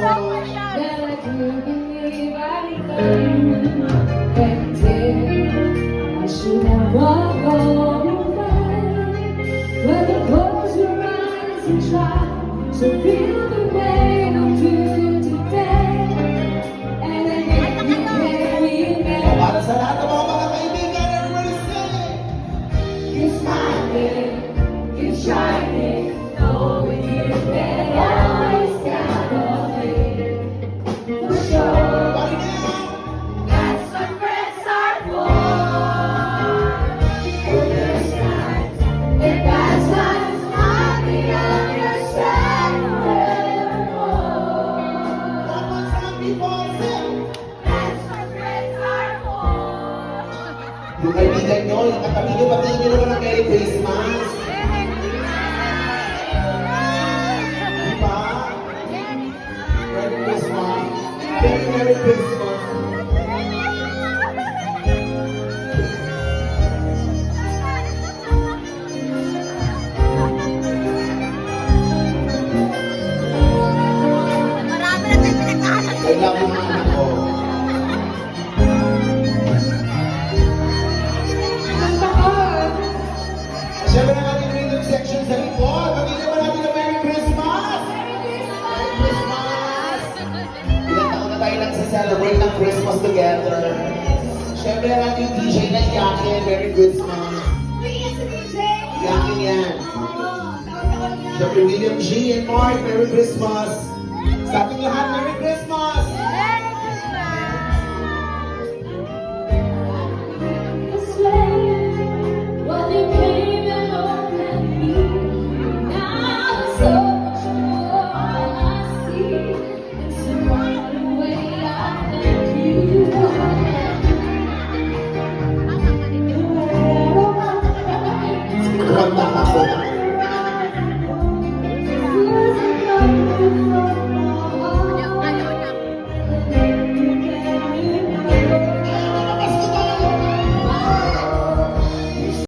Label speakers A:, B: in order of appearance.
A: that I do believe I can. And then I should have walked all away. But you close your eyes and try to feel the weight of you today. And then you carry me.
B: Para sa lahat ng mga kaibigan, everybody say,
A: Keep smiling, keep shining, knowing you can always count on me. For sure,
B: everybody now.
A: that's what friends are for. For good times and bad times, I'll be on your side forevermore.
B: One more time, people, say.
A: That's what friends are for.
B: Yung kaibigan nyo, yung katabi nyo, batiin nyo naman ng Merry Christmas. Diba? Merry Christmas. Merry Christmas.
C: Marami na tayong pinagkahanap.
B: I love you, mga anak ko. Siyempre ang ating rhythm section sa likod. Batiin naman natin ng Merry Christmas. Merry Christmas. Ilang taon na tayo nagsiselebrate ng Christmas together. Siyempre ang ating DJ na Yakin. Merry Christmas. Yakin yan. Siyempre William G. and Mark. Merry Christmas.